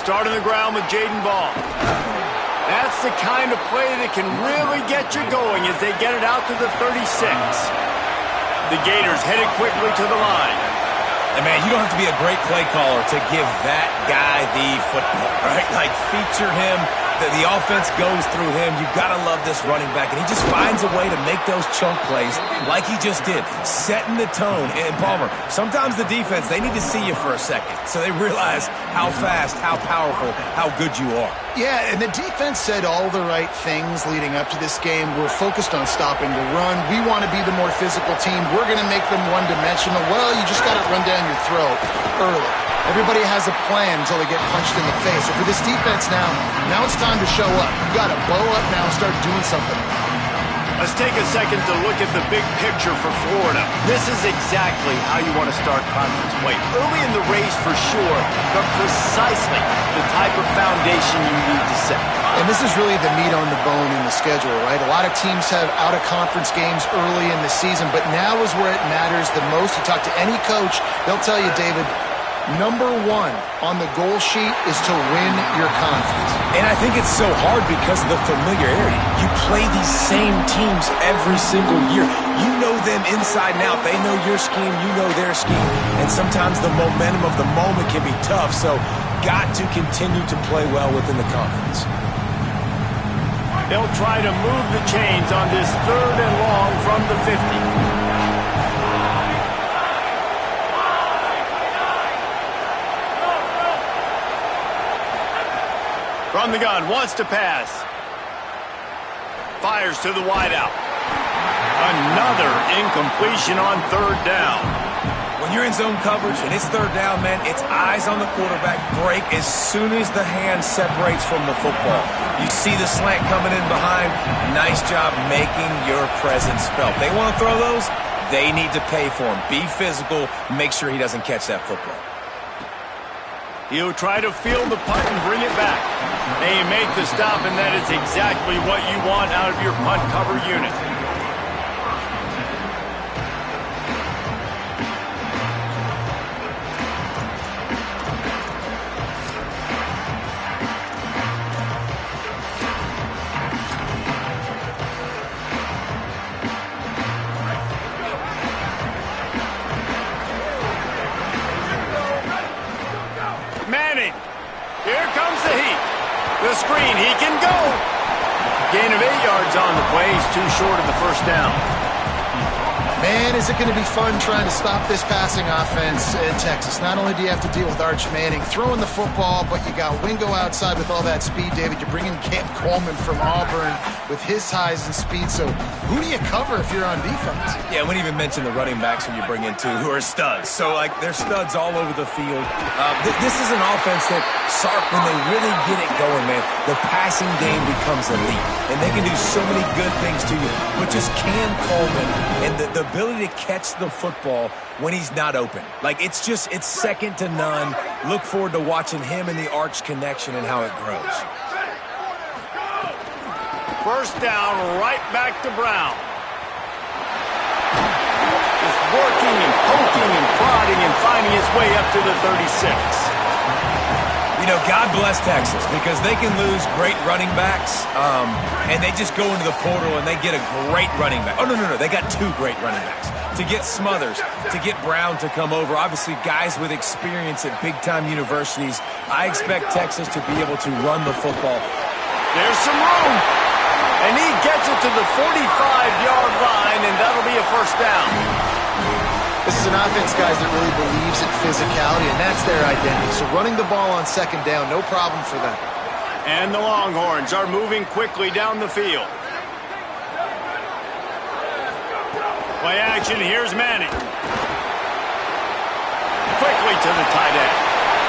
start on the ground with Jaden Ball. That's the kind of play that can really get you going as they get it out to the 36. The Gators headed quickly to the line. And, man, you don't have to be a great play caller to give that guy the football, right? Like, feature him. The offense goes through him. You've got to love this running back. And he just finds a way to make those chunk plays like he just did, setting the tone. And, Palmer, sometimes the defense, they need to see you for a second so they realize how fast, how powerful, how good you are. Yeah, and the defense said all the right things leading up to this game. We're focused on stopping the run. We want to be the more physical team. We're going to make them one-dimensional. Well, you just got to run down your throat early. Everybody has a plan until they get punched in the face. So for this defense now it's time to show up. You got to bow up now and start doing something. Let's take a second to look at the big picture for Florida. This is exactly how you want to start conference play. Early in the race for sure, but precisely the type of foundation you need to set. And this is really the meat on the bone in the schedule, right? A lot of teams have out-of-conference games early in the season, but now is where it matters the most. You talk to any coach, they'll tell you, David, number one on the goal sheet is to win your conference. And I think it's so hard because of the familiarity. You play these same teams every single year. You know them inside and out. They know your scheme. You know their scheme. And sometimes the momentum of the moment can be tough. So got to continue to play well within the conference. They'll try to move the chains on this 3rd and long from the 50. From the gun, wants to pass. Fires to the wideout. Another incompletion on 3rd down. When you're in zone coverage and it's 3rd down, man, it's eyes on the quarterback. Break as soon as the hand separates from the football. You see the slant coming in behind. Nice job making your presence felt. They want to throw those, they need to pay for them. Be physical. Make sure he doesn't catch that football. He'll try to field the punt and bring it back. They make the stop, and that is exactly what you want out of your punt cover unit. Here comes the heat. The screen, he can go. Gain of 8 yards on the play. He's too short of the 1st down. Man, is it going to be fun trying to stop this passing offense in Texas. Not only do you have to deal with Arch Manning throwing the football, but you got Wingo outside with all that speed, David. You're bringing Cam Coleman from Auburn with his highs and speed. So who do you cover if you're on defense? Yeah, we didn't even mention the running backs who you bring in, too, who are studs. So, like, they're studs all over the field. This is an offense that, Sark, when they really get it going, man, the passing game becomes elite. And they can do so many good things to you. But just Cam Coleman and the ability to catch the football when he's not open. Like, it's second to none. Look forward to watching him and the Arch connection and how it grows. 1st down, right back to Brown. Just working and poking and prodding and finding his way up to the 36. You know, God bless Texas because they can lose great running backs, and they just go into the portal and they get a great running back. Oh, no, they got 2 great running backs. To get Smothers, to get Brown to come over, obviously guys with experience at big-time universities, I expect Texas to be able to run the football. There's some room, and he gets it to the 45-yard line, and that'll be a 1st down. This is an offense, guys, that really believes in physicality, and that's their identity. So running the ball on 2nd down, no problem for them. And the Longhorns are moving quickly down the field. Play action, here's Manning. Quickly to the tight end.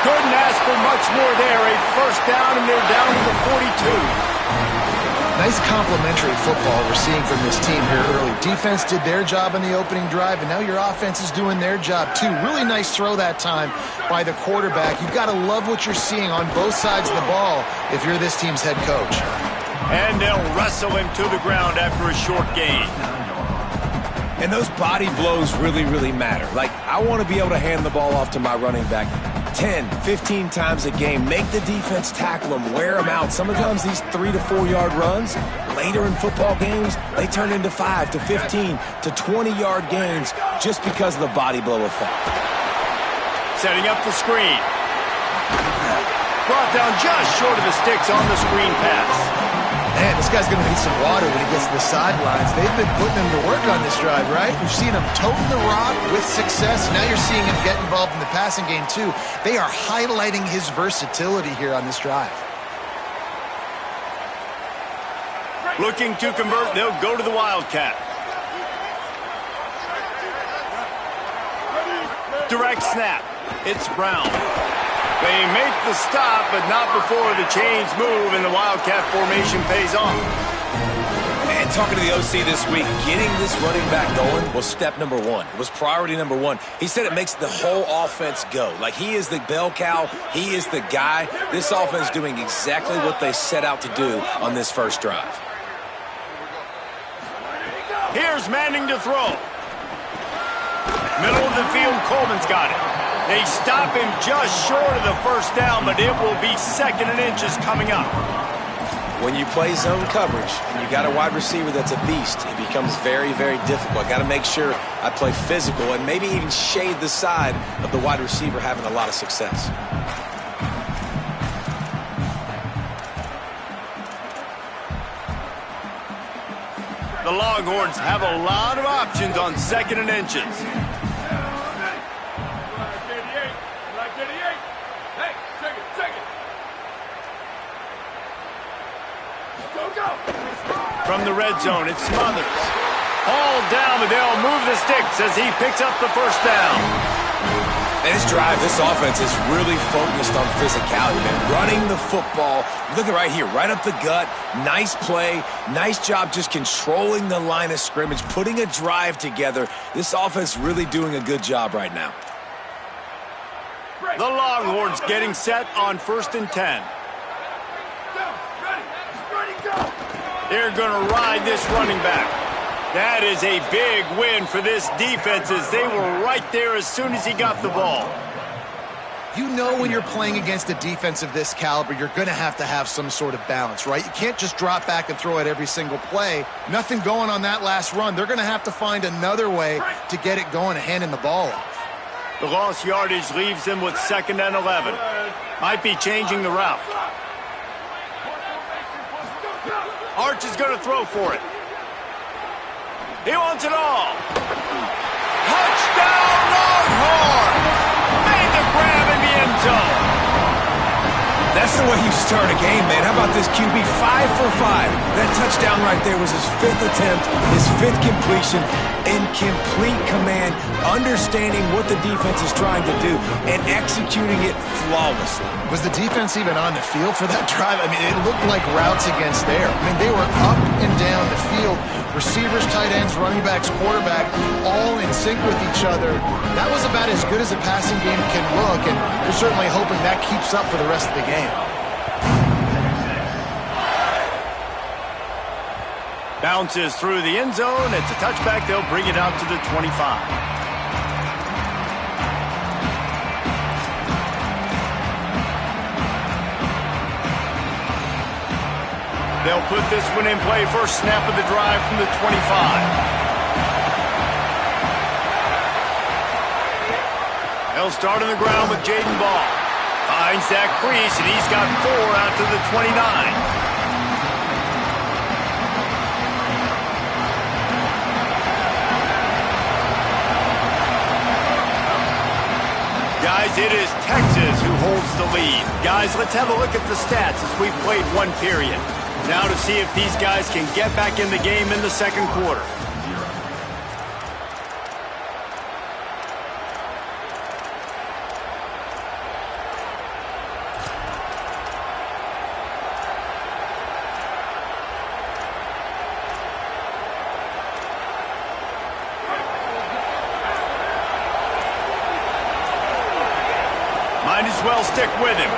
Couldn't ask for much more there. A 1st down, and they're down to the 42. Nice complementary football we're seeing from this team here early. Defense did their job in the opening drive, and now your offense is doing their job too. Really nice throw that time by the quarterback. You've got to love what you're seeing on both sides of the ball if you're this team's head coach. And they'll wrestle him to the ground after a short gain. And those body blows really, really matter. Like, I want to be able to hand the ball off to my running back 10, 15 times a game. Make the defense tackle them, wear them out. Sometimes these 3 to 4 yard runs, later in football games, they turn into 5 to 15 to 20 yard gains just because of the body blow effect. Setting up the screen. Brought down just short of the sticks on the screen pass. Man, this guy's going to need some water when he gets to the sidelines. They've been putting him to work on this drive, right? We've seen him toting the rock with success. Now you're seeing him get involved in the passing game, too. They are highlighting his versatility here on this drive. Looking to convert, they'll go to the Wildcat. Direct snap. It's Brown. They make the stop, but not before the chains move and the Wildcat formation pays off. And talking to the OC this week, getting this running back going was step number one. It was priority number one. He said it makes the whole offense go. Like, he is the bell cow. He is the guy. This offense doing exactly what they set out to do on this first drive. Here's Manning to throw. Middle of the field, Coleman's got it. They stop him just short of the first down, but it will be 2nd and inches coming up. When you play zone coverage and you got a wide receiver that's a beast, it becomes very, very difficult. I got to make sure I play physical and maybe even shade the side of the wide receiver having a lot of success. The Longhorns have a lot of options on 2nd and inches. From the red zone, it's Smothers. Hauled down, but they'll move the sticks as he picks up the first down. And this drive, this offense is really focused on physicality, man. Running the football. Look at right here, right up the gut. Nice play. Nice job just controlling the line of scrimmage, putting a drive together. This offense really doing a good job right now. The Longhorns getting set on 1st and 10. They're going to ride this running back. That is a big win for this defense as they were right there as soon as he got the ball. You know when you're playing against a defense of this caliber, you're going to have some sort of balance, right? You can't just drop back and throw it every single play. Nothing going on that last run. They're going to have to find another way to get it going and handing the ball off. The lost yardage leaves them with 2nd and 11. Might be changing the route. Arch is going to throw for it. He wants it all. Touchdown, Longhorns! Made the grab in the end zone. That's the way you start a game, man. How about this QB? 5 for 5. That touchdown right there was his 5th attempt, his 5th completion, in complete command, understanding what the defense is trying to do and executing it flawlessly. Was the defense even on the field for that drive? I mean, it looked like routes against air. I mean, they were up and down the field. Receivers, tight ends, running backs, quarterback, all in sync with each other. That was about as good as a passing game can look, and we're certainly hoping that keeps up for the rest of the game. Bounces through the end zone. It's a touchback. They'll bring it out to the 25. They'll put this one in play. First snap of the drive from the 25. They'll start on the ground with Jaden Ball. Finds that crease, and he's got 4 out to the 29. Guys, it is Texas who holds the lead. Guys, let's have a look at the stats as we've played one period. Now to see if these guys can get back in the game in the second quarter. Might as well stick with him.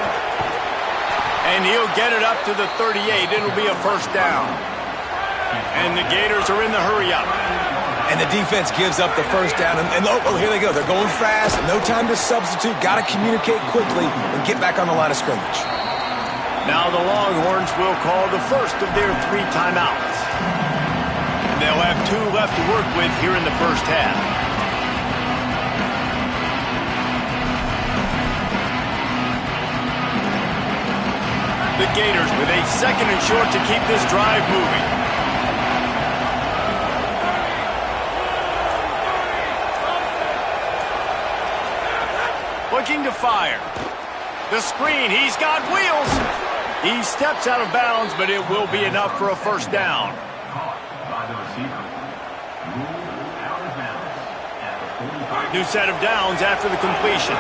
And he'll get it up to the 38. It'll be a first down. And the Gators are in the hurry up. And the defense gives up the first down. And oh, here they go. They're going fast. No time to substitute. Got to communicate quickly and get back on the line of scrimmage. Now the Longhorns will call the first of their 3 timeouts. And they'll have 2 left to work with here in the first half. The Gators with a 2nd and short to keep this drive moving. Looking to fire. The screen, he's got wheels. He steps out of bounds, but it will be enough for a first down. New set of downs after the completion.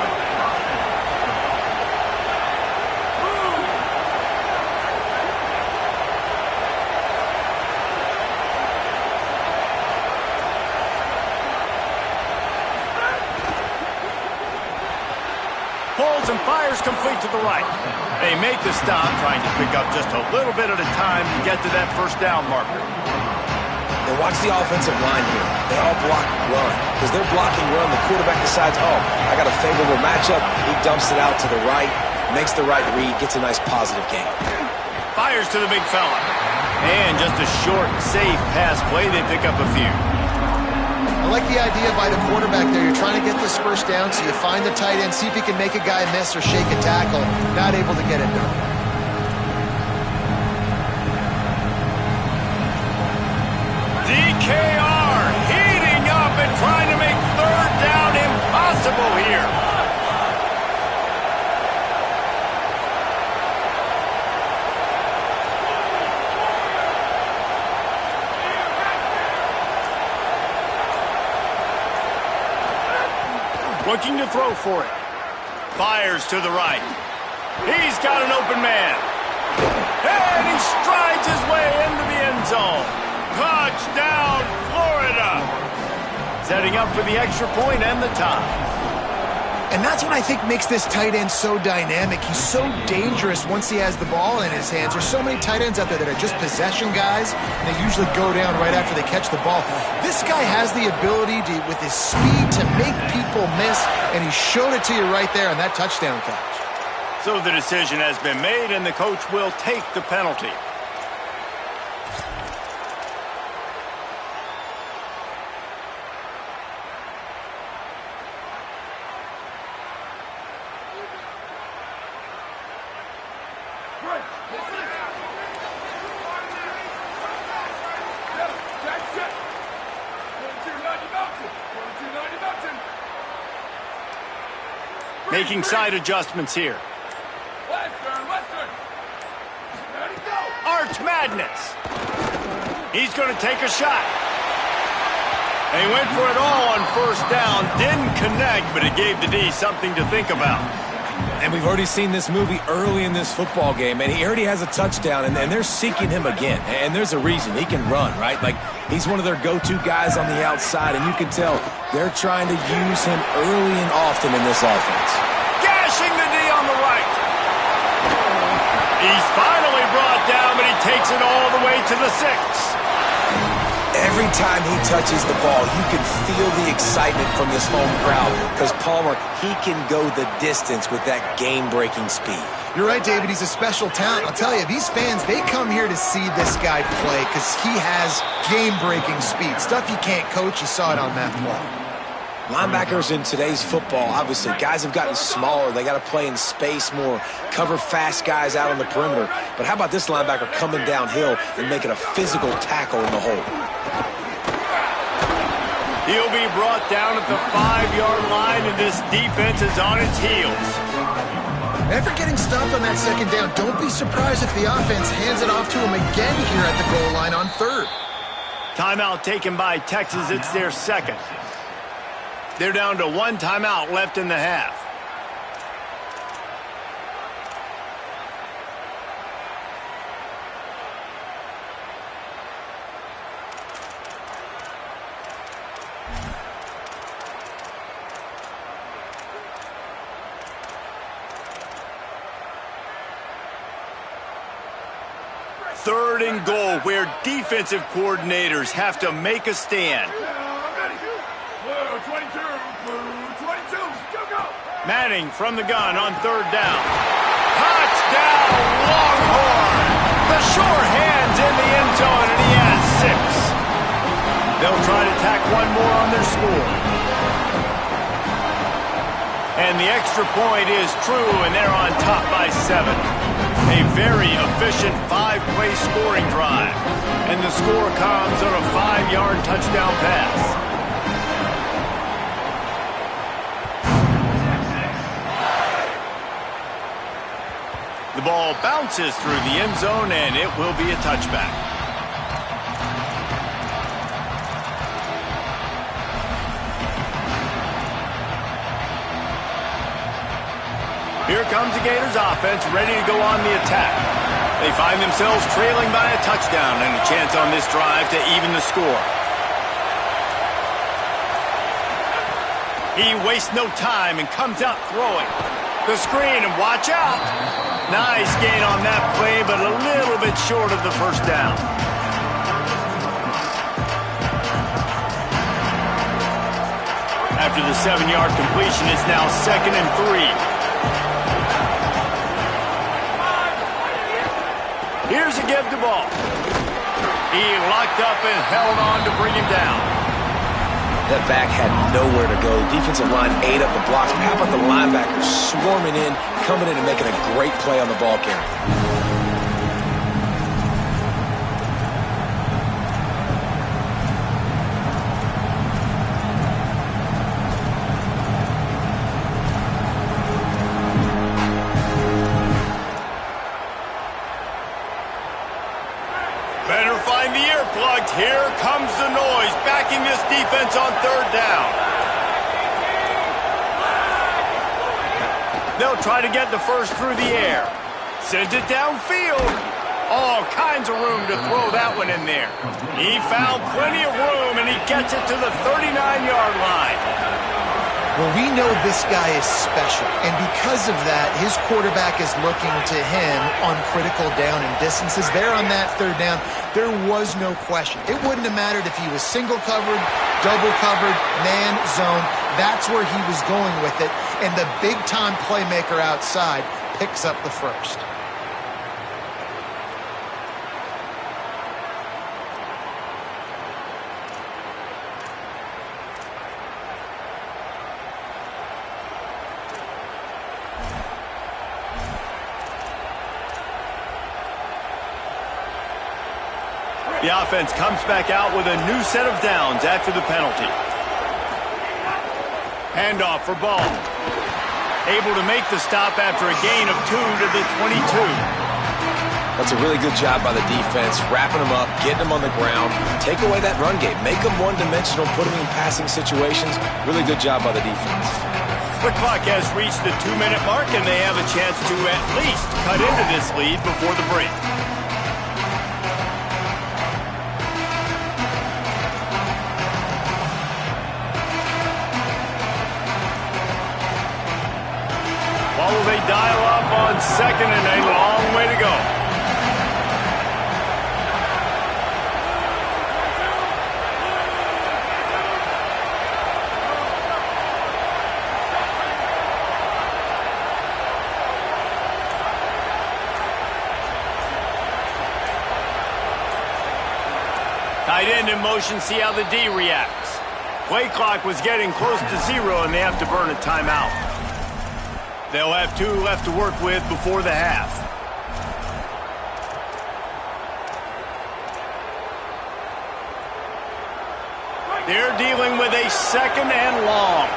Pulls and fires complete to the right. They make the stop, trying to pick up just a little bit at a time to get to that first down marker. And watch the offensive line here. They all block run. Because they're blocking run, the quarterback decides, oh, I got a favorable matchup. He dumps it out to the right, makes the right read, gets a nice positive gain. Fires to the big fella. And just a short, safe pass play. They pick up a few. I like the idea by the quarterback there. You're trying to get this first down, so you find the tight end, see if he can make a guy miss or shake a tackle. Not able to get it done. DKR heating up and trying to make 3rd down impossible here. Looking to throw for it. Fires to the right. He's got an open man. And he strides his way into the end zone. Touchdown, Florida. Setting up for the extra point and the tie. And that's what I think makes this tight end so dynamic. He's so dangerous once he has the ball in his hands. There's so many tight ends out there that are just possession guys, and they usually go down right after they catch the ball. This guy has the ability to, with his speed, to make people miss, and he showed it to you right there on that touchdown catch. So the decision has been made, and the coach will take the penalty. Making side adjustments here. Arch Madness. He's going to take a shot. And he went for it all on first down. Didn't connect, but it gave the D something to think about. And we've already seen this movie early in this football game, and he already has a touchdown, and they're seeking him again. And there's a reason. He can run, right? Like, he's one of their go-to guys on the outside, and you can tell they're trying to use him early and often in this offense. Gashing the D on the right. He's finally brought down, but he takes it all the way to the 6. Every time he touches the ball, you can feel the excitement from this home crowd because Palmer, he can go the distance with that game-breaking speed. You're right, David. He's a special talent. I'll tell you, these fans, they come here to see this guy play because he has game-breaking speed. Stuff you can't coach. You saw it on that play. Linebackers in today's football, obviously, guys have gotten smaller. They got to play in space more, cover fast guys out on the perimeter. But how about this linebacker coming downhill and making a physical tackle in the hole? He'll be brought down at the 5-yard line, and this defense is on its heels. After getting stopped on that second down, don't be surprised if the offense hands it off to him again here at the goal line on 3rd. Timeout taken by Texas. It's their 2nd. They're down to 1 timeout left in the half. Third and goal, where defensive coordinators have to make a stand. Manning from the gun on third down. Touchdown, Longhorn! The sure hands in the end zone, and he has 6. They'll try to tack one more on their score. And the extra point is true, and they're on top by 7. A very efficient 5-play scoring drive. And the score comes on a 5-yard touchdown pass. The ball bounces through the end zone, and it will be a touchback. Here comes the Gators offense, ready to go on the attack. They find themselves trailing by a touchdown and a chance on this drive to even the score. He wastes no time and comes out throwing. The screen, and watch out. Nice gain on that play, but a little bit short of the first down. After the 7-yard completion, it's now 2nd and 3. Here's a give the ball. He locked up and held on to bring him down. That back had nowhere to go. The defensive line ate up the blocks. How about the linebackers swarming in, coming in and making a great play on the ball carrier? Here comes the noise, backing this defense on third down. They'll try to get the first through the air. Sends it downfield. All kinds of room to throw that one in there. He found plenty of room, and he gets it to the 39-yard line. Well, we know this guy is special, and because of that, his quarterback is looking to him on critical down and distances. There on that third down, there was no question. It wouldn't have mattered if he was single covered, double covered, man, zone. That's where he was going with it, and the big-time playmaker outside picks up the first. The offense comes back out with a new set of downs after the penalty. Handoff for Ball. Able to make the stop after a gain of 2 to the 22. That's a really good job by the defense, wrapping them up, getting them on the ground, take away that run game, make them one-dimensional, put them in passing situations. Really good job by the defense. The clock has reached the 2-minute mark, and they have a chance to at least cut into this lead before the break. While they dial up on second and a long way to go. Tight end in motion, see how the D reacts. Play clock was getting close to 0, and they have to burn a timeout. They'll have 2 left to work with before the half. They're dealing with a 2nd and long.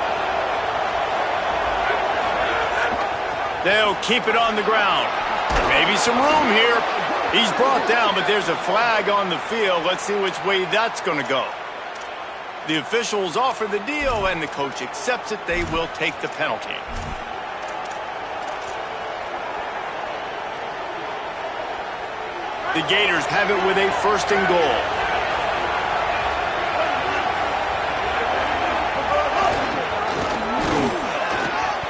They'll keep it on the ground. Maybe some room here. He's brought down, but there's a flag on the field. Let's see which way that's going to go. The officials offer the deal, and the coach accepts it. They will take the penalty. The Gators have it with a 1st and goal.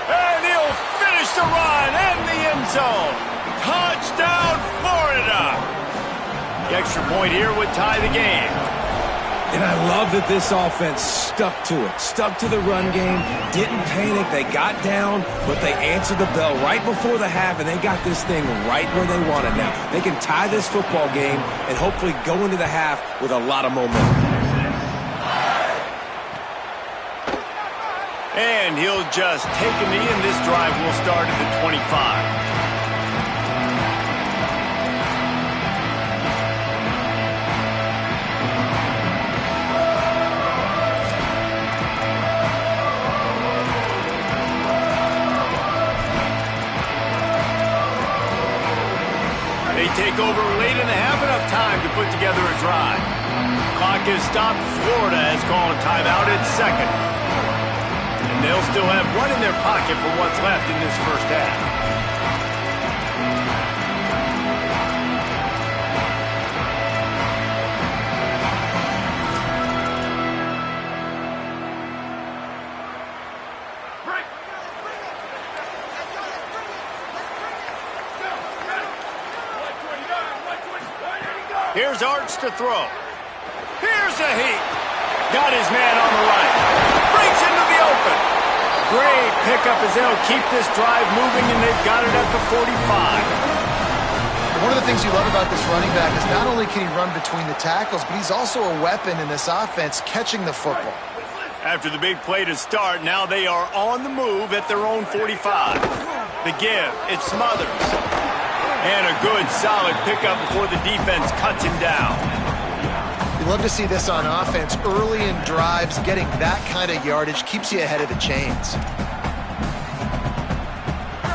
And he'll finish the run in the end zone. Touchdown, Florida! The extra point here would tie the game. And I love that this offense stuck to it, stuck to the run game, didn't panic. They got down, but they answered the bell right before the half, and they got this thing right where they want it now. They can tie this football game and hopefully go into the half with a lot of momentum. And he'll just take a knee, and this drive will start at the 25. They take over late in the half, enough time to put together a drive. Clock is stopped. Florida has called a timeout at second. And they'll still have one in their pocket for what's left in this first half. Here's Arch to throw. Here's a heat. Got his man on the right. Breaks into the open. Great pickup as they'll keep this drive moving, and they've got it at the 45. One of the things you love about this running back is not only can he run between the tackles, but he's also a weapon in this offense catching the football. After the big play to start, now they are on the move at their own 45. The give, it's Smothers. And a good, solid pickup before the defense cuts him down. You love to see this on offense. Early in drives, getting that kind of yardage keeps you ahead of the chains.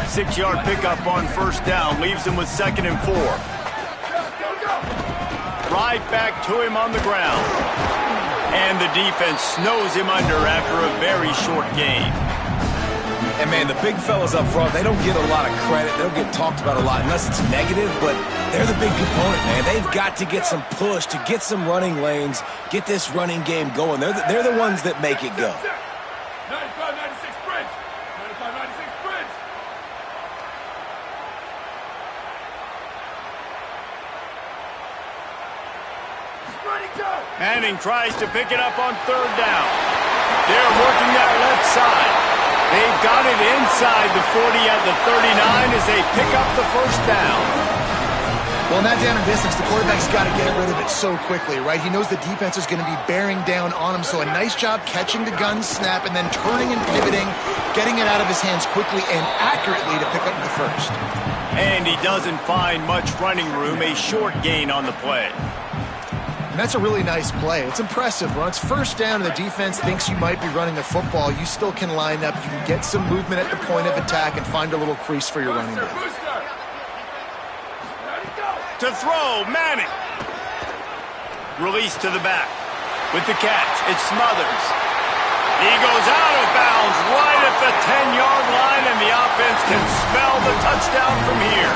6-yard pickup on first down leaves him with 2nd and 4. Right back to him on the ground. And the defense snows him under after a very short gain. And, man, the big fellas up front, they don't get a lot of credit. They don't get talked about a lot unless it's negative, but they're the big component, man. They've got to get some push, to get some running lanes, get this running game going. They're the ones that make it go. 95-96 Bridge. 95-96 Bridge. Ready, go. Manning tries to pick it up on 3rd down. They're working that left side. They've got it inside the 40 at the 39 as they pick up the first down. Well, in that down and distance, the quarterback's got to get rid of it so quickly, right? He knows the defense is going to be bearing down on him, so a nice job catching the gun snap and then turning and pivoting, getting it out of his hands quickly and accurately to pick up the first. And he doesn't find much running room, a short gain on the play. And that's a really nice play. It's impressive. When it's first down and the defense thinks you might be running the football, you still can line up. You can get some movement at the point of attack and find a little crease for your running back. To throw, Manning. Release to the back. With the catch, it's Smothers. He goes out of bounds right at the 10-yard line, and the offense can spell the touchdown from here.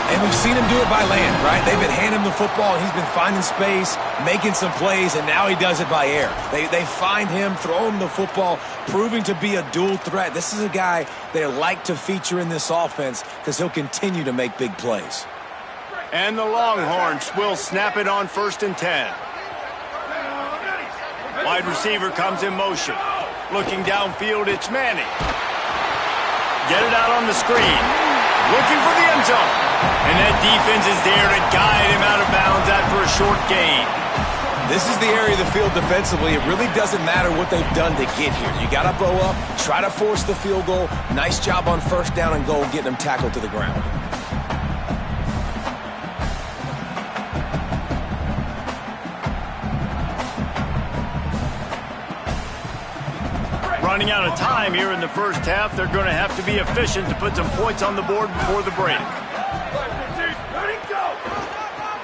And we've seen him do it by land, right? They've been handing him the football, and he's been finding space, making some plays, and now he does it by air. They find him, throw him the football, proving to be a dual threat. This is a guy they like to feature in this offense because he'll continue to make big plays. And the Longhorns will snap it on 1st and 10. Wide receiver comes in motion. Looking downfield, it's Manning. Get it out on the screen. Looking for the end zone. And that defense is there to guide him out of bounds after a short gain. This is the area of the field defensively. It really doesn't matter what they've done to get here. You got to bow up, try to force the field goal. Nice job on 1st down and goal, getting them tackled to the ground. Running out of time here in the first half, they're going to have to be efficient to put some points on the board before the break.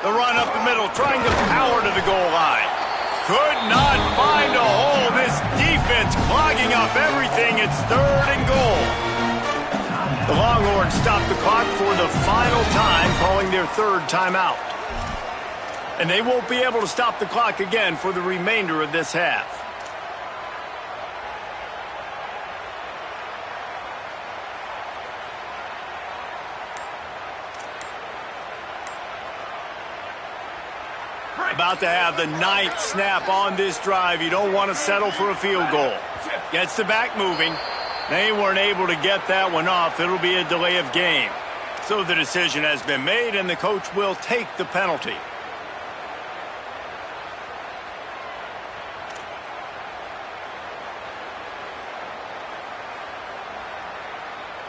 The run up the middle, trying to power to the goal line. Could not find a hole. This defense clogging up everything. It's 3rd and goal. The Longhorns stop the clock for the final time, calling their 3rd timeout. And they won't be able to stop the clock again for the remainder of this half. About to have the 9th snap on this drive. You don't want to settle for a field goal. Gets the back moving. They weren't able to get that one off. It'll be a delay of game. So the decision has been made, and the coach will take the penalty.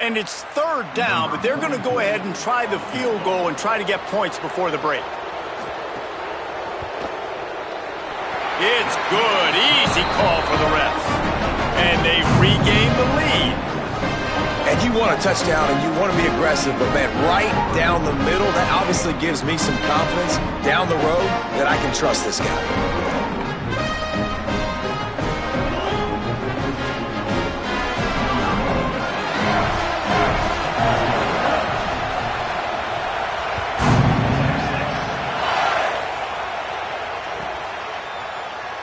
And it's 3rd down, but they're going to go ahead and try the field goal and try to get points before the break. It's good. Easy call for the refs. And they've regained the lead. And you want a touchdown and you want to be aggressive, but, man, right down the middle, that obviously gives me some confidence down the road that I can trust this guy.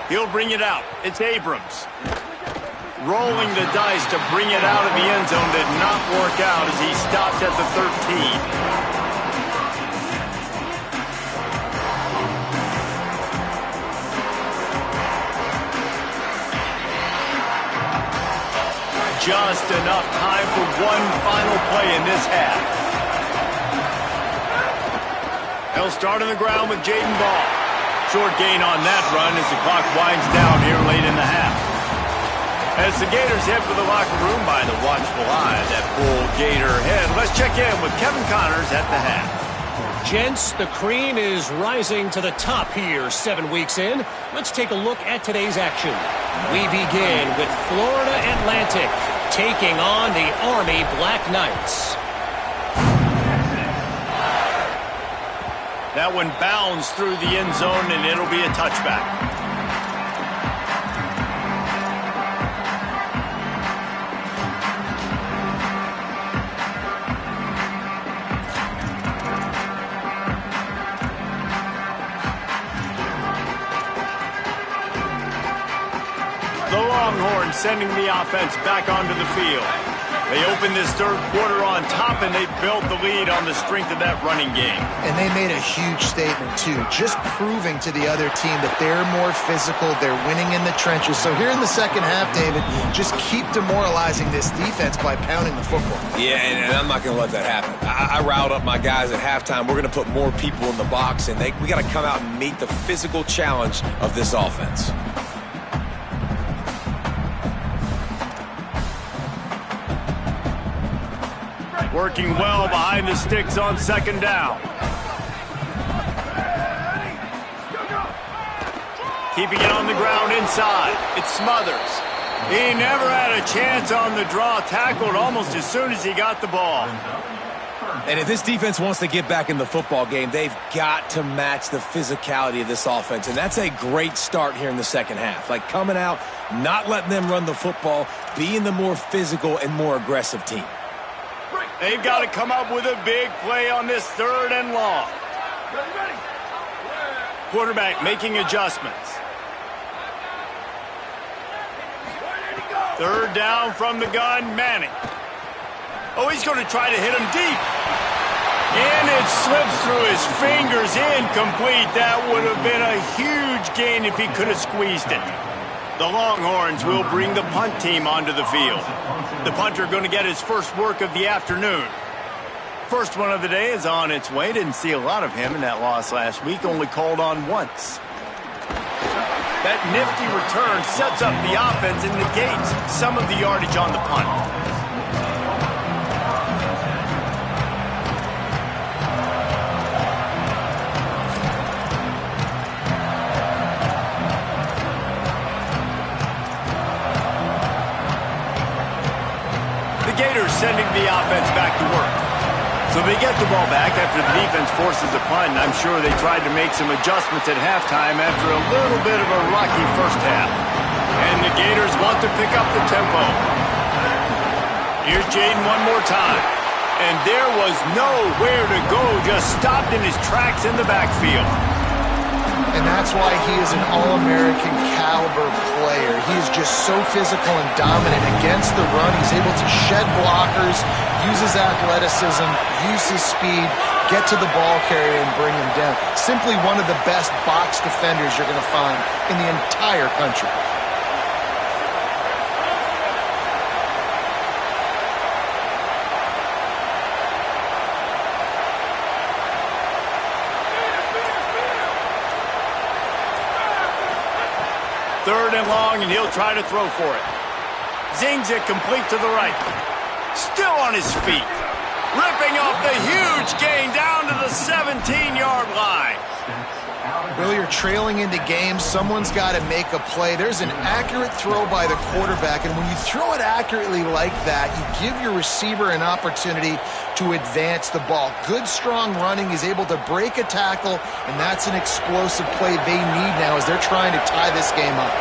He'll bring it out. It's Abrams. Rolling the dice to bring it out of the end zone did not work out as he stopped at the 13. Just enough time for one final play in this half. He'll start on the ground with Jaden Ball. Short gain on that run as the clock winds down here late in the half. As the Gators head for the locker room by the watchful eye, that full Gator head. Let's check in with Kevin Connors at the half. Gents, the cream is rising to the top here 7 weeks in. Let's take a look at today's action. We begin with Florida Atlantic taking on the Army Black Knights. That one bounds through the end zone, and it'll be a touchback. The Longhorns sending the offense back onto the field. They opened this 3rd quarter on top, and they built the lead on the strength of that running game. And they made a huge statement, too, just proving to the other team that they're more physical, they're winning in the trenches. So here in the second half, David, just keep demoralizing this defense by pounding the football. Yeah, and I'm not going to let that happen. I riled up my guys at halftime. We're going to put more people in the box, and we got to come out and meet the physical challenge of this offense. Working well behind the sticks on 2nd down. Keeping it on the ground inside. It's Smothers. He never had a chance on the draw. Tackled almost as soon as he got the ball. And if this defense wants to get back in the football game, they've got to match the physicality of this offense. And that's a great start here in the second half. Like coming out, not letting them run the football, being the more physical and more aggressive team. They've got to come up with a big play on this 3rd and long. Quarterback making adjustments. 3rd down from the gun, Manning. Oh, he's going to try to hit him deep. And it slips through his fingers, incomplete. That would have been a huge gain if he could have squeezed it. The Longhorns will bring the punt team onto the field. The punter going to get his first work of the afternoon. First one of the day is on its way. Didn't see a lot of him in that loss last week. Only called on once. That nifty return sets up the offense and negates some of the yardage on the punt. Gators sending the offense back to work. So they get the ball back after the defense forces a punt. I'm sure they tried to make some adjustments at halftime after a little bit of a rocky first half. And the Gators want to pick up the tempo. Here's Jaden one more time. And there was nowhere to go, just stopped in his tracks in the backfield. And that's why he is an All-American caliber player. He is just so physical and dominant against the run. He's able to shed blockers, use his athleticism, use his speed, get to the ball carrier and bring him down. Simply one of the best box defenders you're going to find in the entire country. Third and long, and he'll try to throw for it. Zings it complete to the right. Still on his feet. Ripping off the huge gain down to the 17-yard line. Well, you're trailing into games. Someone's got to make a play. There's an accurate throw by the quarterback, and when you throw it accurately like that, you give your receiver an opportunity to advance the ball. Good, strong running. He's able to break a tackle, and that's an explosive play they need now as they're trying to tie this game up.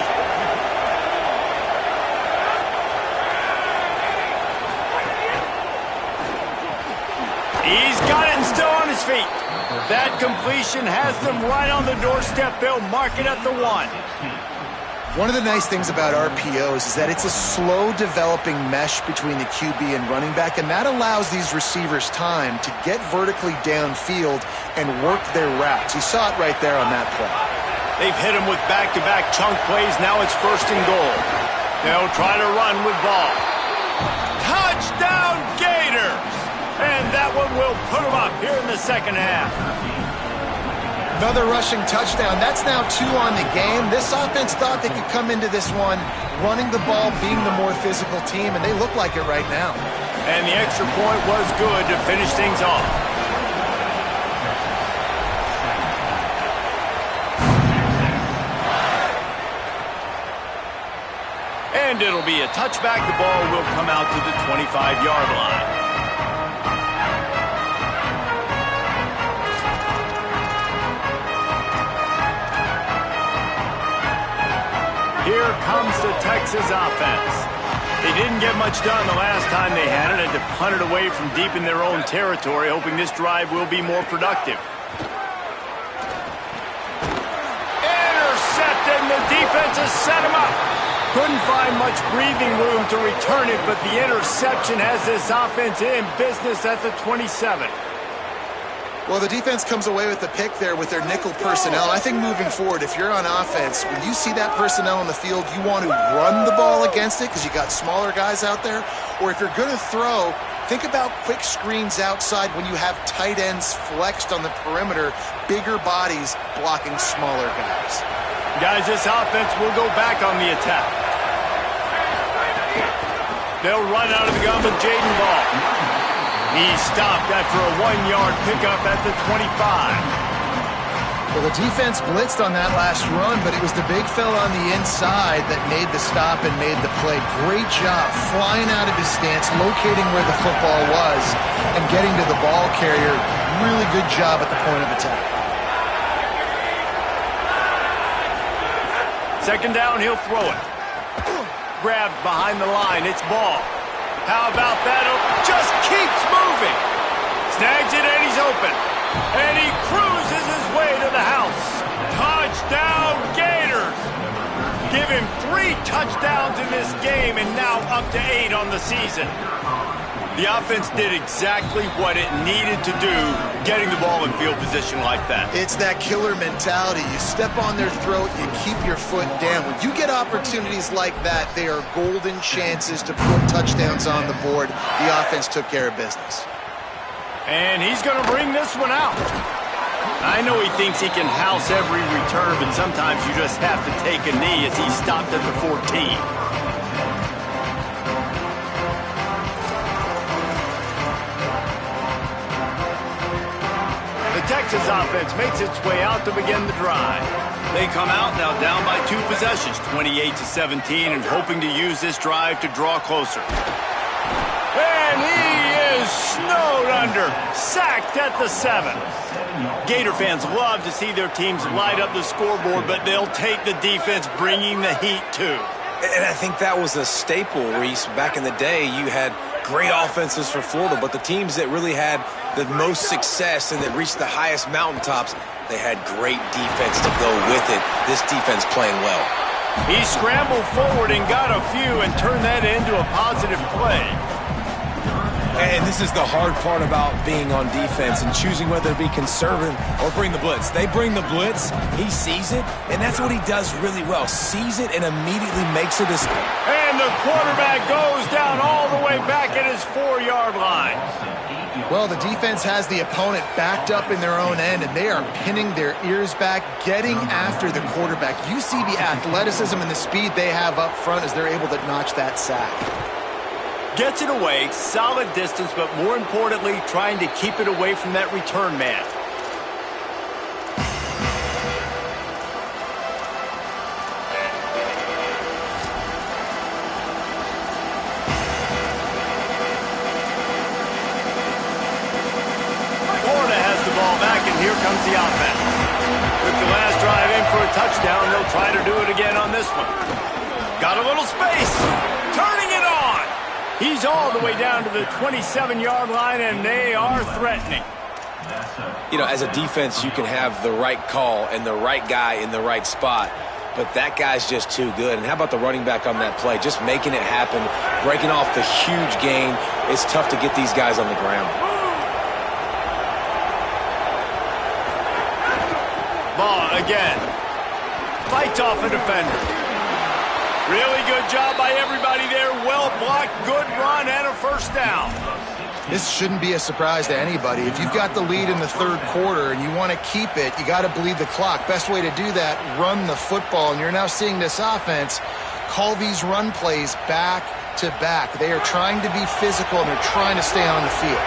He's got it and still on his feet. That completion has them right on the doorstep. They'll mark it at the 1. One of the nice things about RPOs is that it's a slow developing mesh between the QB and running back, and that allows these receivers time to get vertically downfield and work their routes. You saw it right there on that play. They've hit him with back-to-back chunk plays. Now it's 1st and goal. They'll try to run with ball. Touchdown, Gators! And that one will put them up here in the second half. Another rushing touchdown. That's now 2 on the game. This offense thought they could come into this one running the ball, being the more physical team, and they look like it right now. And the extra point was good to finish things off. And it'll be a touchback. The ball will come out to the 25-yard line. Here comes the Texas offense. They didn't get much done the last time they had it and to punt it away from deep in their own territory, hoping this drive will be more productive. Intercepted, and the defense has set him up. Couldn't find much breathing room to return it, but the interception has this offense in business at the 27. Well, the defense comes away with the pick there with their nickel personnel. I think moving forward, if you're on offense, when you see that personnel on the field, you want to run the ball against it because you got smaller guys out there. Or if you're going to throw, think about quick screens outside when you have tight ends flexed on the perimeter, bigger bodies blocking smaller guys. Guys, this offense will go back on the attack. They'll run out of the gun with Jaden Ball. He stopped after a 1-yard pickup at the 25. Well, the defense blitzed on that last run, but it was the big fella on the inside that made the stop and made the play. Great job flying out of his stance, locating where the football was, and getting to the ball carrier. Really good job at the point of attack. Second down, he'll throw it. Grabbed behind the line. It's Ball. How about that? Just keeps moving. Snags it and he's open. And he cruises his way to the house. Touchdown, Gators. Give him 3 touchdowns in this game and now up to 8 on the season. The offense did exactly what it needed to do, getting the ball in field position like that. It's that killer mentality. You step on their throat, you keep your foot down. When you get opportunities like that, they are golden chances to put touchdowns on the board. The offense took care of business. And he's going to bring this one out. I know he thinks he can house every return, but sometimes you just have to take a knee as he stopped at the 14. The Texas offense makes its way out to begin the drive. They come out now down by 2 possessions, 28-17, and hoping to use this drive to draw closer. And he is snowed under, sacked at the 7. Gator fans love to see their teams light up the scoreboard, but they'll take the defense bringing the heat too. And I think that was a staple, Reese. Back in the day, you had great offenses for Florida, but the teams that really had the most success and that reached the highest mountaintops, they had great defense to go with it. This defense playing well. He scrambled forward and got a few and turned that into a positive play. And this is the hard part about being on defense and choosing whether to be conservative or bring the blitz. They bring the blitz, he sees it, and that's what he does really well. Sees it and immediately makes a decision. And the quarterback goes down all the way back at his 4-yard line. Well, the defense has the opponent backed up in their own end, and they are pinning their ears back, getting after the quarterback. You see the athleticism and the speed they have up front as they're able to notch that sack. Gets it away, solid distance, but more importantly, trying to keep it away from that return man. Florida has the ball back, and here comes the offense. Took the last drive in for a touchdown. They'll try to do it again on this one. Got a little space. Turning it on. He's all the way down to the 27-yard line, and they are threatening. You know, as a defense, you can have the right call and the right guy in the right spot, but that guy's just too good. And how about the running back on that play? Just making it happen, breaking off the huge gain. It's tough to get these guys on the ground. Ball again. Fights off a defender. Really good job by everybody there. Well blocked, good run, and a first down. This shouldn't be a surprise to anybody. If you've got the lead in the third quarter and you want to keep it, you got to bleed the clock. Best way to do that, run the football. And you're now seeing this offense call these run plays back to back. They are trying to be physical, and they're trying to stay on the field.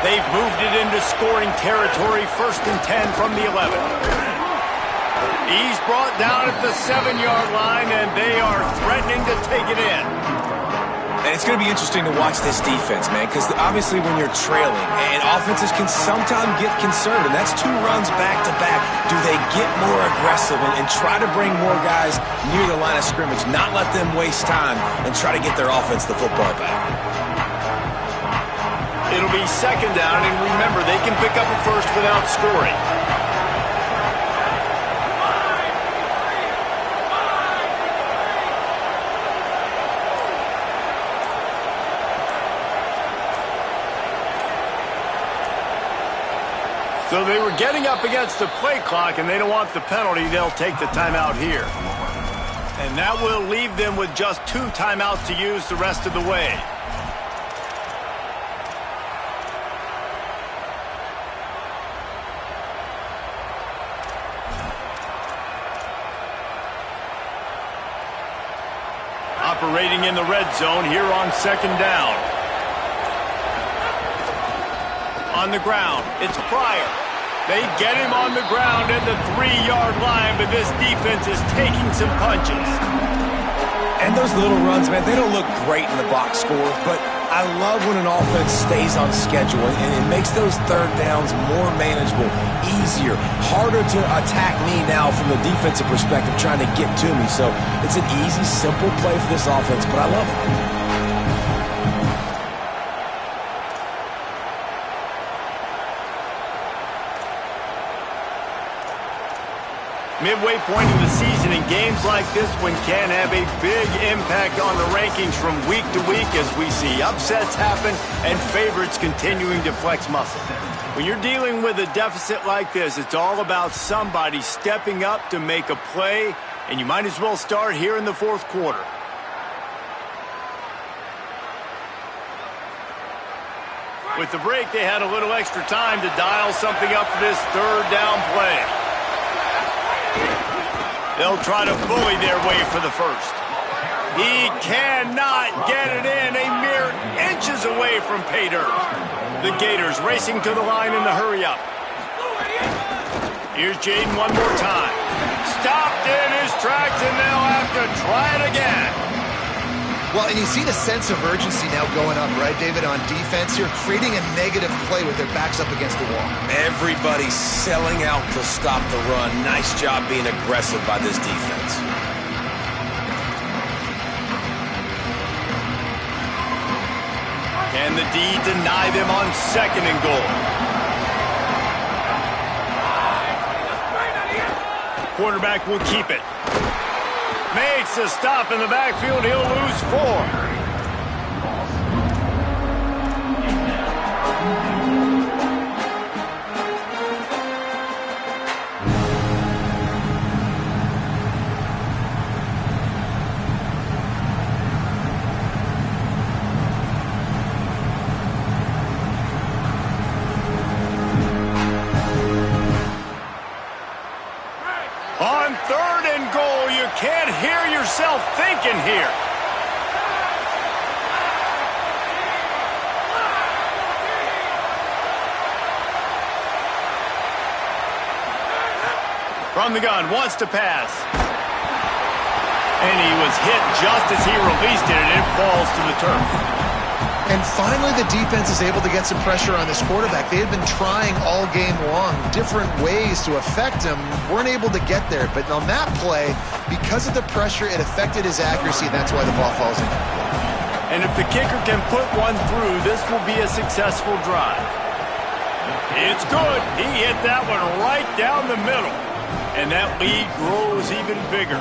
They've moved it into scoring territory, 1st and 10 from the 11. He's brought down at the 7-yard line, and they are threatening to take it in. And it's going to be interesting to watch this defense, man, because obviously when you're trailing, and offenses can sometimes get concerned, and that's 2 runs back-to-back. Do they get more aggressive and try to bring more guys near the line of scrimmage, not let them waste time, and try to get their offense the football back? It'll be 2nd down, and remember, they can pick up a first without scoring. So they were getting up against the play clock, and they don't want the penalty. They'll take the timeout here. And that will leave them with just 2 timeouts to use the rest of the way. Operating in the red zone here on 2nd down. On the ground, it's Pryor. They get him on the ground at the 3-yard line, but this defense is taking some punches. And those little runs, man, they don't look great in the box score, but I love when an offense stays on schedule, and it makes those 3rd downs more manageable, easier, harder to attack me now from the defensive perspective trying to get to me. So it's an easy, simple play for this offense, but I love it. Midway point of the season, and games like this one can have a big impact on the rankings from week to week as we see upsets happen and favorites continuing to flex muscle. When you're dealing with a deficit like this, it's all about somebody stepping up to make a play, and you might as well start here in the 4th quarter. With the break, they had a little extra time to dial something up for this 3rd down play. They'll try to bully their way for the first. He cannot get it in, a mere inches away from pay dirt. The Gators racing to the line in the hurry-up. Here's Jaden one more time. Stopped in his tracks, and they'll have to try it again. Well, and you see the sense of urgency now going up, right, David, on defense here, creating a negative play with their backs up against the wall. Everybody's selling out to stop the run. Nice job being aggressive by this defense. Can the D deny them on 2nd and goal? Quarterback will keep it. Makes a stop in the backfield. He'll lose 4. here. From the gun, wants to pass. And he was hit just as he released it, and it falls to the turf. And finally, the defense is able to get some pressure on this quarterback. They had been trying all game long, different ways to affect him, weren't able to get there. But on that play, because of the pressure, it affected his accuracy, and that's why the ball falls in. And if the kicker can put one through, this will be a successful drive. It's good. He hit that one right down the middle. And that lead grows even bigger.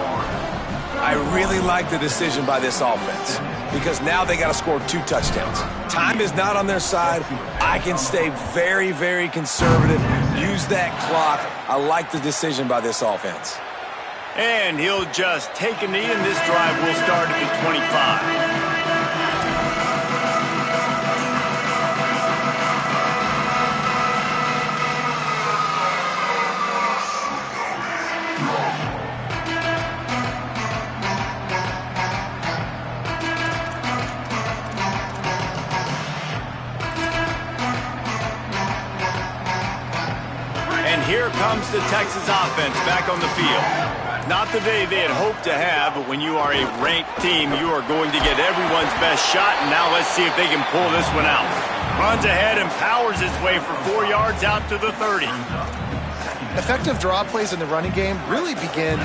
I really like the decision by this offense because now they got to score 2 touchdowns. Time is not on their side. I can stay very, very conservative, use that clock. I like the decision by this offense. And he'll just take a knee, and this drive will start at the 25. Here comes the Texas offense back on the field. Not the day they had hoped to have, but when you are a ranked team, you are going to get everyone's best shot, and now let's see if they can pull this one out. Runs ahead and powers his way for 4 yards out to the 30. Effective draw plays in the running game really begin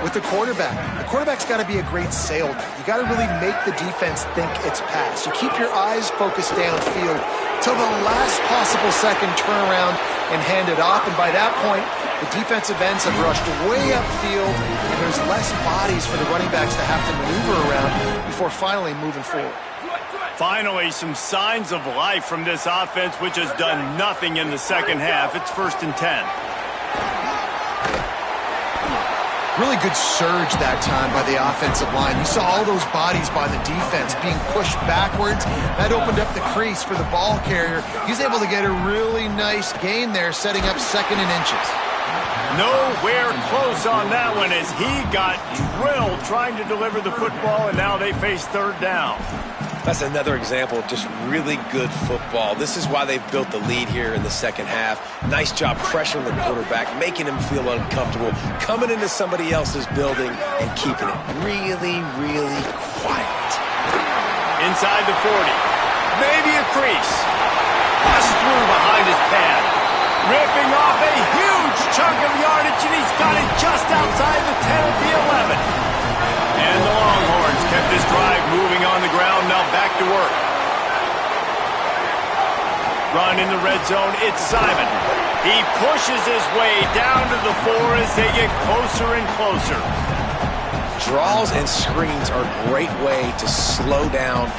with the quarterback. The quarterback's got to be a great salesman. You got to really make the defense think it's pass. You keep your eyes focused downfield till the last possible second, turn around and hand it off. And by that point, the defensive ends have rushed way upfield, and there's less bodies for the running backs to have to maneuver around before finally moving forward. Finally, some signs of life from this offense, which has done nothing in the second half. It's 1st and 10. Really good surge that time by the offensive line. You saw all those bodies by the defense being pushed backwards. That opened up the crease for the ball carrier. He's able to get a really nice gain there, setting up 2nd and inches. Nowhere close on that one as he got drilled trying to deliver the football, and now they face 3rd down. That's another example of just really good football. This is why they've built the lead here in the second half. Nice job pressuring the quarterback, making him feel uncomfortable, coming into somebody else's building and keeping it really, really quiet. Inside the 40. Maybe a crease. Pass through behind his pad. Ripping off a huge chunk of yardage, and he's got it just outside the 10 of the 11. And the Longhorns kept this drive moving on the ground, now back to work. Run in the red zone, it's Simon. He pushes his way down to the 4 as they get closer and closer. Draws and screens are a great way to slow down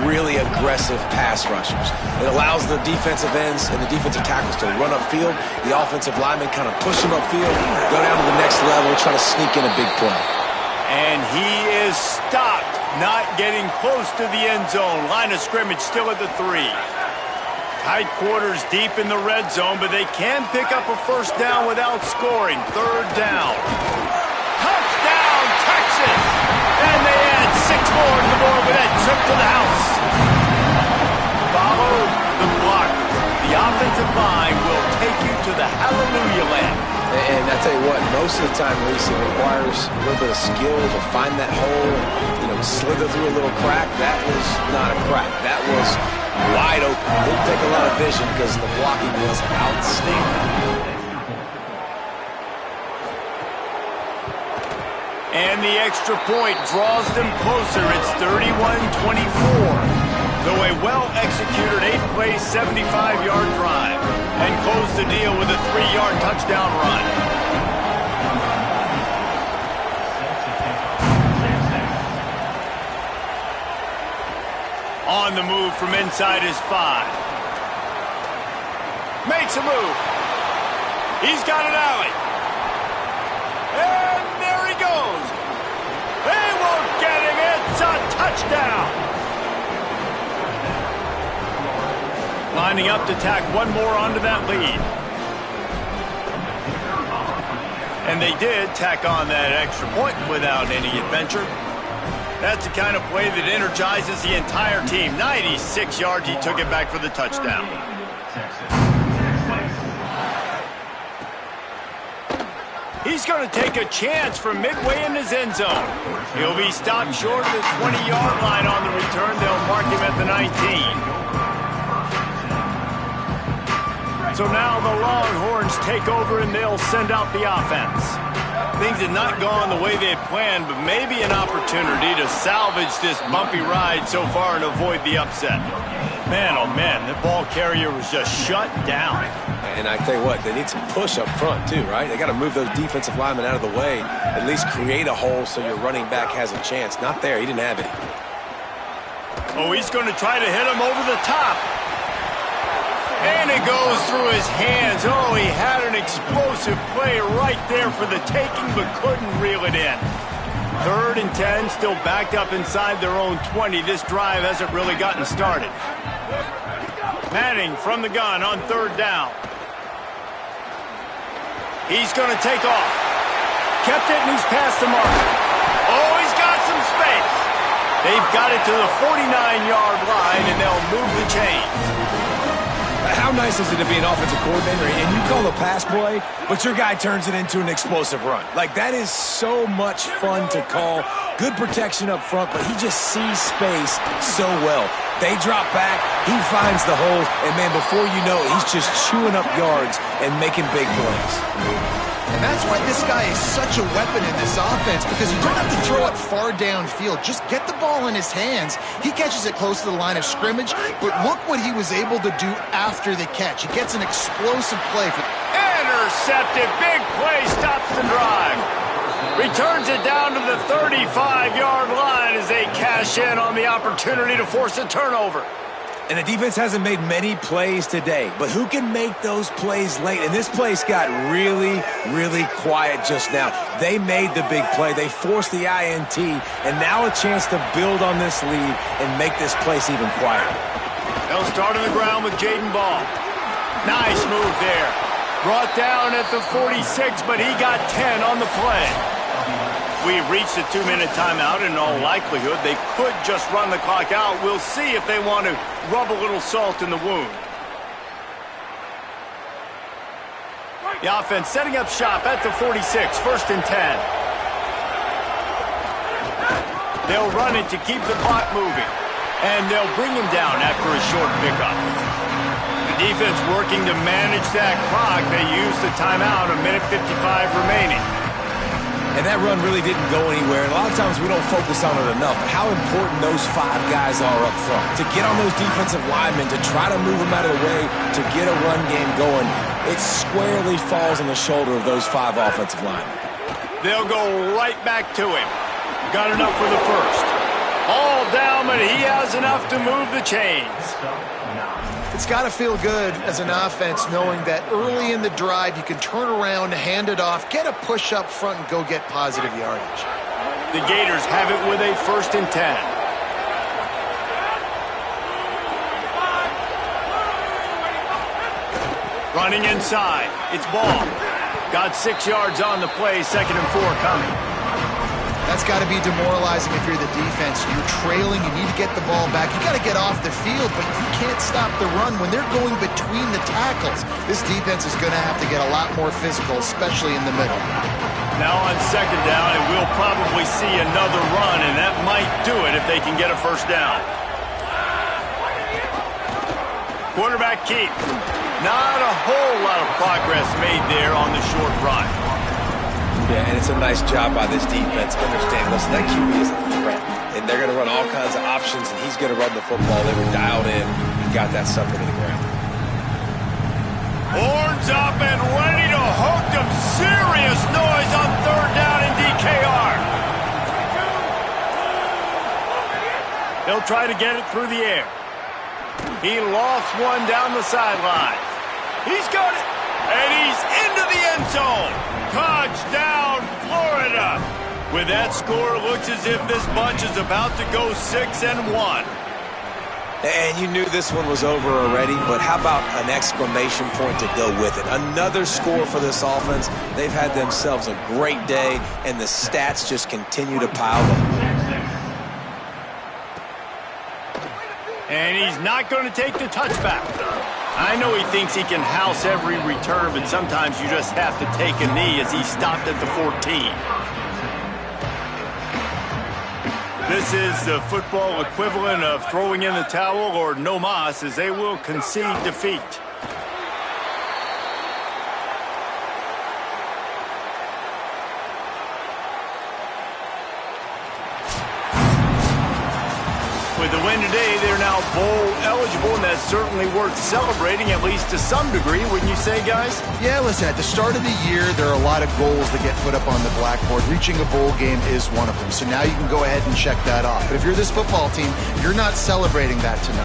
really aggressive pass rushers. It allows the defensive ends and the defensive tackles to run upfield. The offensive linemen kind of push them upfield, go down to the next level, try to sneak in a big play. And he is stopped, not getting close to the end zone. Line of scrimmage still at the 3. Tight quarters deep in the red zone, but they can pick up a 1st down without scoring. 3rd down. Touchdown, Texas! And they add 6 more to the board with that trip to the house. Follow the blockers. The offensive line will take you to the hallelujah land. And I tell you what, most of the time, Reese, it requires a little bit of skill to find that hole and, slither through a little crack. That was not a crack. That was wide open. Didn't take a lot of vision because the blocking was outstanding. And the extra point draws them closer. It's 31-24. Though a well-executed 8-play, 75-yard drive. And close the deal with a 3-yard touchdown run. On the move from inside his 5. Makes a move. He's got an alley. And there he goes. They won't get him. It's a touchdown. Lining up to tack one more onto that lead. And they did tack on that extra point without any adventure. That's the kind of play that energizes the entire team. 96 yards, he took it back for the touchdown. He's going to take a chance from midway in his end zone. He'll be stopped short of the 20-yard line on the return. They'll mark him at the 19. So now the Longhorns take over and they'll send out the offense. Things had not gone the way they had planned, but maybe an opportunity to salvage this bumpy ride so far and avoid the upset. Man, oh man, the ball carrier was just shut down. And I tell you what, they need some push up front too, right? They got to move those defensive linemen out of the way, at least create a hole so your running back has a chance. Not there, he didn't have it. Oh, he's going to try to hit him over the top. And it goes through his hands. Oh, he had an explosive play right there for the taking, but couldn't reel it in. 3rd and 10, still backed up inside their own 20. This drive hasn't really gotten started. Manning from the gun on 3rd down. He's going to take off. Kept it, and he's past the mark. Oh, he's got some space. They've got it to the 49-yard line, and they'll move the chains. How nice is it to be an offensive coordinator and you call a pass play, but your guy turns it into an explosive run? Like, that is so much fun to call. Good protection up front, but he just sees space so well. They drop back, he finds the hole, and man, before you know it, he's just chewing up yards and making big plays. And that's why this guy is such a weapon in this offense, because you don't have to throw it far downfield. Just get the ball in his hands. He catches it close to the line of scrimmage, but look what he was able to do after the catch. He gets an explosive play. Intercepted. Big play. Stops the drive. Returns it down to the 35-yard line as they cash in on the opportunity to force a turnover. And the defense hasn't made many plays today, but who can make those plays late? And this place got really, really quiet just now. They made the big play. They forced the INT, and now a chance to build on this lead and make this place even quieter. They'll start on the ground with Jaden Ball. Nice move there. Brought down at the 46, but he got 10 on the play. We've reached a 2-minute timeout. In all likelihood, they could just run the clock out. We'll see if they want to rub a little salt in the wound. The offense setting up shop at the 46, 1st and 10. They'll run it to keep the clock moving, and they'll bring him down after a short pickup. The defense working to manage that clock. They use the timeout, 1:55 remaining. And that run really didn't go anywhere. And a lot of times we don't focus on it enough. How important those 5 guys are up front. To get on those defensive linemen, to try to move them out of the way, to get a run game going, it squarely falls on the shoulder of those 5 offensive linemen. They'll go right back to him. Got enough for the first. All down, but he has enough to move the chains. It's got to feel good as an offense knowing that early in the drive you can turn around, hand it off, get a push up front, and go get positive yardage. The Gators have it with a 1st and 10. Running inside. It's Ball. Got 6 yards on the play, 2nd and 4 coming. That's got to be demoralizing if you're the defense. You're trailing, you need to get the ball back. You got to get off the field, but you can't stop the run when they're going between the tackles. This defense is going to have to get a lot more physical, especially in the middle. Now on 2nd down, and we'll probably see another run, and that might do it if they can get a 1st down. Quarterback keep. Not a whole lot of progress made there on the short run. Yeah, and it's a nice job by this defense. Understand, listen, that QB is a threat. And they're going to run all kinds of options, and he's going to run the football. They were dialed in and got that sucker to the ground. Horns up and ready to hook them. Serious noise on 3rd down in DKR. They'll try to get it through the air. He lofts one down the sideline. He's got it, and he's into the end zone. Touchdown, Florida. With that score, it looks as if this bunch is about to go 6-1. And you knew this one was over already, but how about an exclamation point to go with it? Another score for this offense. They've had themselves a great day, and the stats just continue to pile up. And he's not going to take the touchback. I know he thinks he can house every return, but sometimes you just have to take a knee as he stopped at the 14. This is the football equivalent of throwing in the towel or no mas, as they will concede defeat. With the win today, they're now bowl eligible, and that's certainly worth celebrating, at least to some degree, wouldn't you say, guys? Yeah, listen, at the start of the year, there are a lot of goals that get put up on the blackboard. Reaching a bowl game is one of them. So now you can go ahead and check that off. But if you're this football team, you're not celebrating that tonight.